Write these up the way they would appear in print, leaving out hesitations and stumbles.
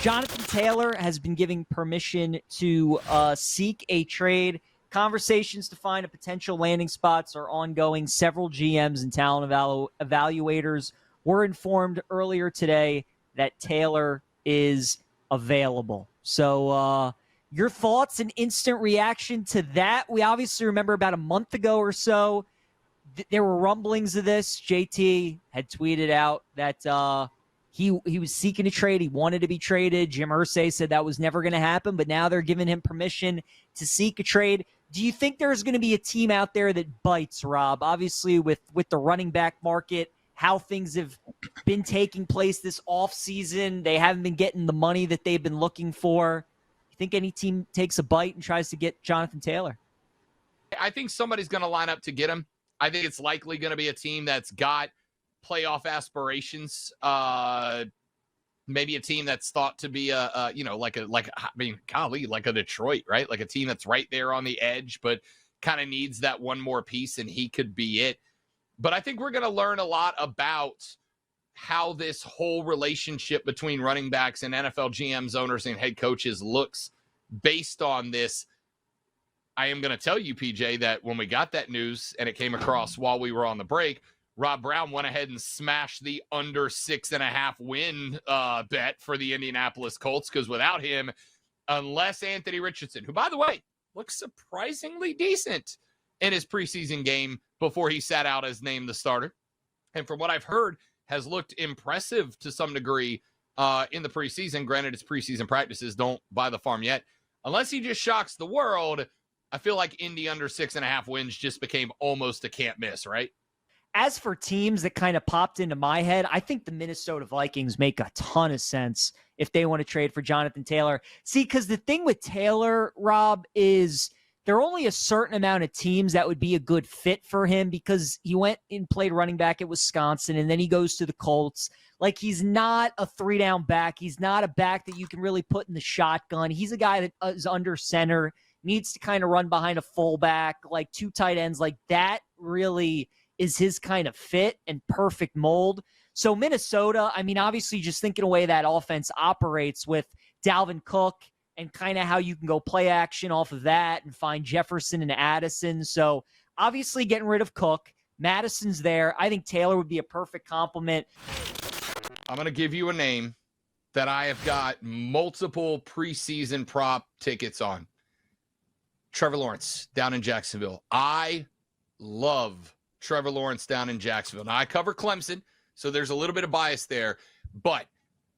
Jonathan Taylor has been giving permission to seek a trade. Conversations to find a potential landing spots are ongoing. Several GMs and talent evaluators were informed earlier today that Taylor is available. So your thoughts and instant reaction to that? We obviously remember about a month ago or so, there were rumblings of this. JT had tweeted out that he was seeking a trade. He wanted to be traded. Jim Irsay said that was never going to happen, but now they're giving him permission to seek a trade. Do you think there's going to be a team out there that bites, Rob? Obviously, with the running back market, how things have been taking place this offseason, they haven't been getting the money that they've been looking for. You think any team takes a bite and tries to get Jonathan Taylor? I think somebody's going to line up to get him. I think it's likely going to be a team that's got playoff aspirations. Maybe a team that's thought to be like a Detroit, right? Like a team that's right there on the edge, but kind of needs that one more piece, and he could be it. But I think we're going to learn a lot about how this whole relationship between running backs and NFL GMs, owners, and head coaches looks based on this. I am going to tell you, PJ, that when we got that news and it came across while we were on the break, Rob Brown went ahead and smashed the under 6.5 win bet for the Indianapolis Colts, because without him, unless Anthony Richardson, who, by the way, looks surprisingly decent in his preseason game before he sat out as named the starter, and from what I've heard, has looked impressive to some degree in the preseason. Granted, it's preseason practices. Don't buy the farm yet. Unless he just shocks the world, I feel like Indy under 6.5 wins just became almost a can't miss, right? As for teams that kind of popped into my head, I think the Minnesota Vikings make a ton of sense if they want to trade for Jonathan Taylor. See, because the thing with Taylor, Rob, is there are only a certain amount of teams that would be a good fit for him, because he went and played running back at Wisconsin, and then he goes to the Colts. Like, he's not a 3-down back. He's not a back that you can really put in the shotgun. He's a guy that is under center, needs to kind of run behind a fullback, like two tight ends. Like, that really is his kind of fit and perfect mold. So Minnesota, I mean, obviously just thinking away that offense operates with Dalvin Cook and kind of how you can go play action off of that and find Jefferson and Addison. So obviously getting rid of Cook, Madison's there. I think Taylor would be a perfect complement. I'm going to give you a name that I have got multiple preseason prop tickets on. Trevor Lawrence down in Jacksonville. I love Trevor Lawrence down in Jacksonville. Now, I cover Clemson, so there's a little bit of bias there, but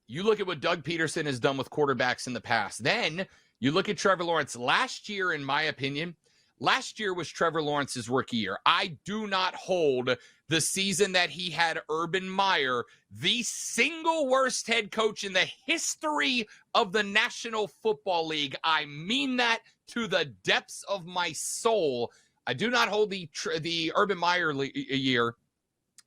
you look at what Doug Peterson has done with quarterbacks in the past. Then you look at Trevor Lawrence. Last year, in my opinion, last year was Trevor Lawrence's rookie year. I do not hold the season that he had Urban Meyer, the single worst head coach in the history of the National Football League. I mean that to the depths of my soul. I do not hold the Urban Meyer year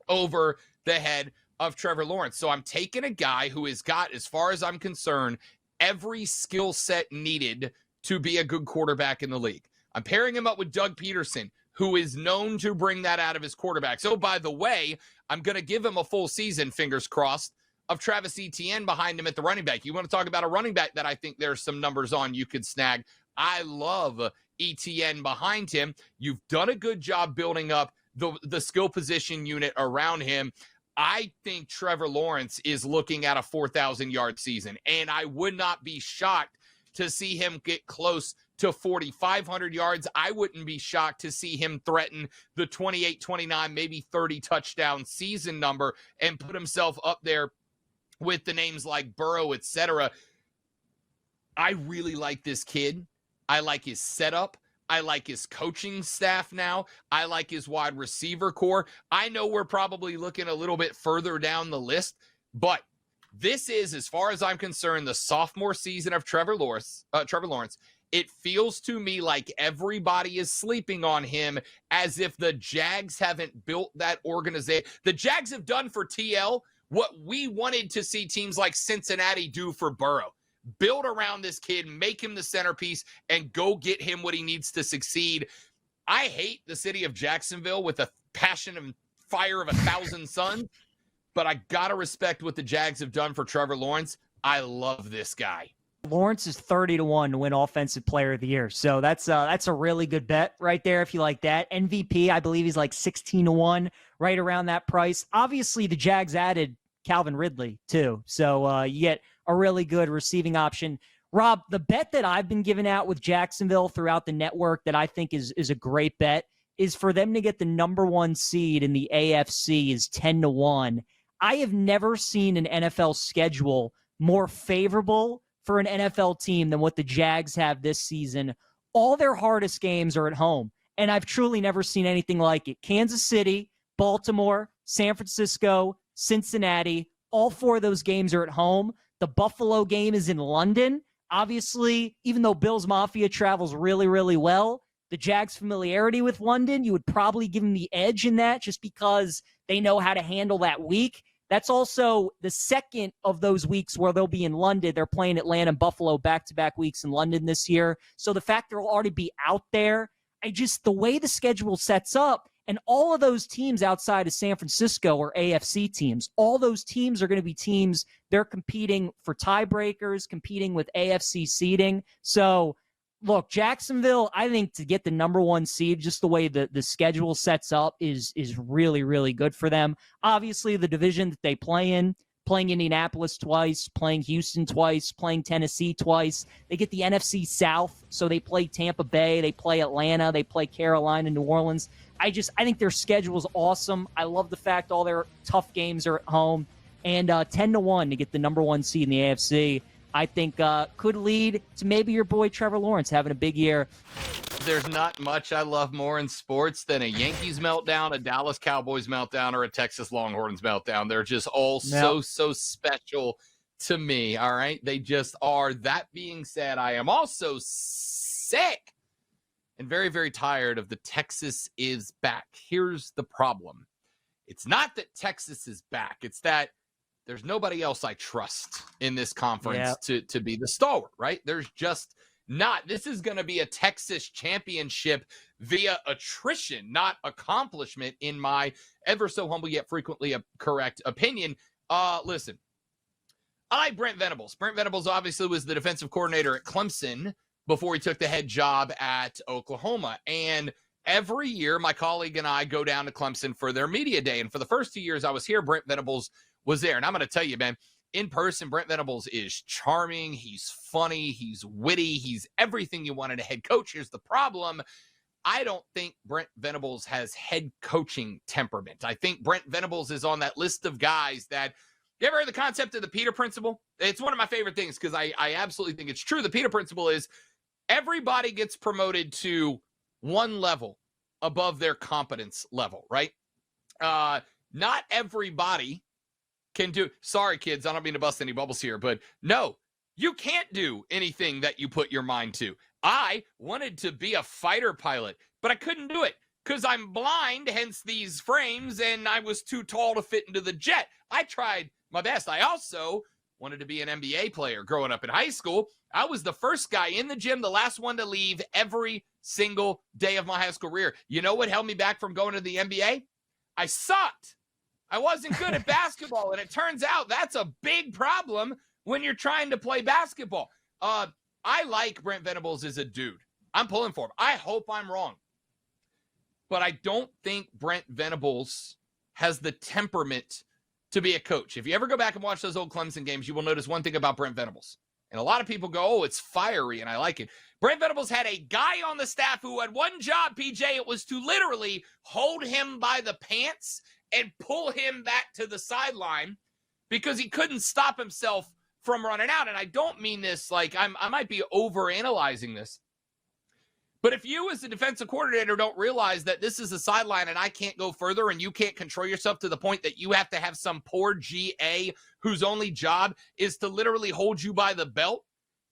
over the head of Trevor Lawrence. So I'm taking a guy who has got, as far as I'm concerned, every skill set needed to be a good quarterback in the league. I'm pairing him up with Doug Peterson, who is known to bring that out of his quarterback. So, by the way, I'm going to give him a full season, fingers crossed, of Travis Etienne behind him at the running back. You want to talk about a running back that I think there's some numbers on you could snag. I love Etienne behind him. You've done a good job building up the skill position unit around him. I think Trevor Lawrence is looking at a 4,000-yard season, and I would not be shocked to see him get close to 4,500 yards. I wouldn't be shocked to see him threaten the 28, 29, maybe 30 touchdown season number and put himself up there with the names like Burrow, etc. I really like this kid. I like his setup. I like his coaching staff now. I like his wide receiver core. I know we're probably looking a little bit further down the list, but this is, as far as I'm concerned, the sophomore season of Trevor Lawrence. It feels to me like everybody is sleeping on him, as if the Jags haven't built that organization. The Jags have done for TL what we wanted to see teams like Cincinnati do for Burrow. Build around this kid, make him the centerpiece, and go get him what he needs to succeed. I hate the city of Jacksonville with a passion and fire of 1,000 suns, but I got to respect what the Jags have done for Trevor Lawrence. I love this guy. Lawrence is 30-1 to win Offensive Player of the Year. So that's a really good bet right there if you like that. MVP, I believe he's like 16-1, right around that price. Obviously, the Jags added Calvin Ridley too. So you get a really good receiving option. Rob, the bet that I've been giving out with Jacksonville throughout the network that I think is a great bet is for them to get the number 1 seed in the AFC is 10-1. I have never seen an NFL schedule more favorable for an NFL team than what the Jags have this season. All their hardest games are at home, and I've truly never seen anything like it. Kansas City, Baltimore, San Francisco, Cincinnati, all 4 of those games are at home. The Buffalo game is in London. Obviously, even though Bills Mafia travels really, really well, the Jags' familiarity with London, you would probably give them the edge in that just because they know how to handle that week. That's also the second of those weeks where they'll be in London. They're playing Atlanta and Buffalo back-to-back weeks in London this year. So the fact they'll already be out there, the way the schedule sets up, and all of those teams outside of San Francisco are AFC teams. All those teams are going to be teams, they're competing for tiebreakers, competing with AFC seeding. So look, Jacksonville, I think to get the number 1 seed, just the way the schedule sets up is really, really good for them. Obviously, the division that they play in, playing Indianapolis twice, playing Houston twice, playing Tennessee twice. They get the NFC South, so they play Tampa Bay, they play Atlanta, they play Carolina, New Orleans. I think their schedule is awesome. I love the fact all their tough games are at home. And 10-1 to get the number 1 seed in the AFC. I think could lead to maybe your boy Trevor Lawrence having a big year. There's not much I love more in sports than a Yankees meltdown, a Dallas Cowboys meltdown, or a Texas Longhorns meltdown. They're just all so special to me, all right? They just are. That being said, I am also sick and very, very tired of the Texas is back. Here's the problem. It's not that Texas is back. It's that there's nobody else I trust in this conference to be the stalwart, right? There's just not. This is going to be a Texas championship via attrition, not accomplishment, in my ever so humble yet frequently correct opinion. Listen, I like Brent Venables. Brent Venables obviously was the defensive coordinator at Clemson before he took the head job at Oklahoma. And every year, my colleague and I go down to Clemson for their media day. And for the first 2 years I was here, Brent Venables was there. And I'm going to tell you, man, in person, Brent Venables is charming. He's funny. He's witty. He's everything you want in a head coach. Here's the problem. I don't think Brent Venables has head coaching temperament. I think Brent Venables is on that list of guys that, you ever heard the concept of the Peter Principle? It's one of my favorite things because I absolutely think it's true. The Peter Principle is everybody gets promoted to one level above their competence level, right? Not everybody can do. Sorry, kids, I don't mean to bust any bubbles here, but no, you can't do anything that you put your mind to. I wanted to be a fighter pilot, but I couldn't do it because I'm blind, hence these frames, and I was too tall to fit into the jet. I tried my best. I also wanted to be an NBA player growing up in high school. I was the first guy in the gym, the last one to leave every single day of my high school career. You know what held me back from going to the NBA? I sucked. I wasn't good at basketball, and it turns out that's a big problem when you're trying to play basketball. I like Brent Venables as a dude. I'm pulling for him. I hope I'm wrong. But I don't think Brent Venables has the temperament to be a coach. If you ever go back and watch those old Clemson games, you will notice one thing about Brent Venables. And a lot of people go, oh, it's fiery, and I like it. Brent Venables had a guy on the staff who had one job, PJ. It was to literally hold him by the pants and pull him back to the sideline because he couldn't stop himself from running out. And I don't mean this like I might be overanalyzing this. But if you as a defensive coordinator don't realize that this is a sideline and I can't go further and you can't control yourself to the point that you have to have some poor GA whose only job is to literally hold you by the belt,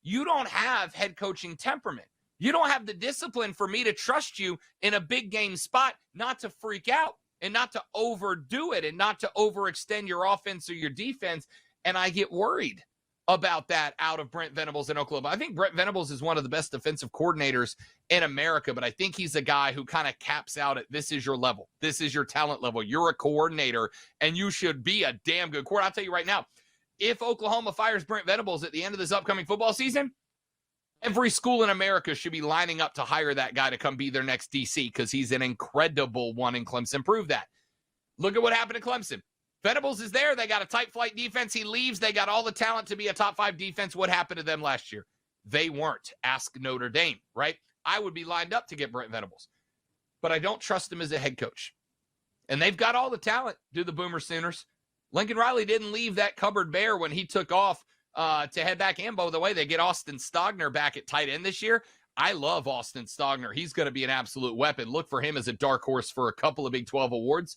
you don't have head coaching temperament. You don't have the discipline for me to trust you in a big game spot, not to freak out and not to overdo it and not to overextend your offense or your defense. And I get worried about that out of Brent Venables in Oklahoma. I think Brent Venables is one of the best defensive coordinators in America, but I think he's a guy who kind of caps out at this is your level. This is your talent level. You're a coordinator, and you should be a damn good coordinator. I'll tell you right now, if Oklahoma fires Brent Venables at the end of this upcoming football season, every school in America should be lining up to hire that guy to come be their next DC because he's an incredible one, and Clemson proved that. Look at what happened to Clemson. Venables is there. They got a tight flight defense. He leaves. They got all the talent to be a top 5 defense. What happened to them last year? They weren't. Ask Notre Dame, right? I would be lined up to get Brent Venables, but I don't trust him as a head coach. And they've got all the talent, do the Boomer Sooners. Lincoln Riley didn't leave that cupboard bare when he took off to head back in. By the way, they get Austin Stogner back at tight end this year. I love Austin Stogner. He's going to be an absolute weapon. Look for him as a dark horse for a couple of Big 12 awards.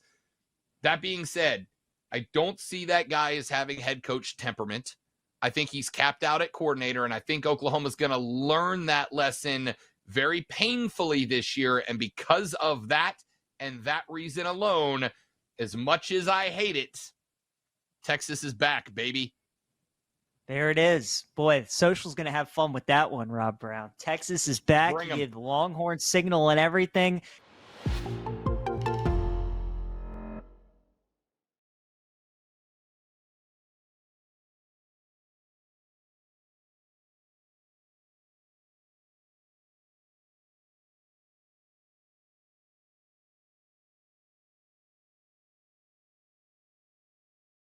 That being said, I don't see that guy as having head coach temperament. I think he's capped out at coordinator, and I think Oklahoma's going to learn that lesson very painfully this year. And because of that and that reason alone, as much as I hate it, Texas is back, baby. There it is. Boy, Social's going to have fun with that one, Rob Brown. Texas is back. You give the Longhorn signal and everything.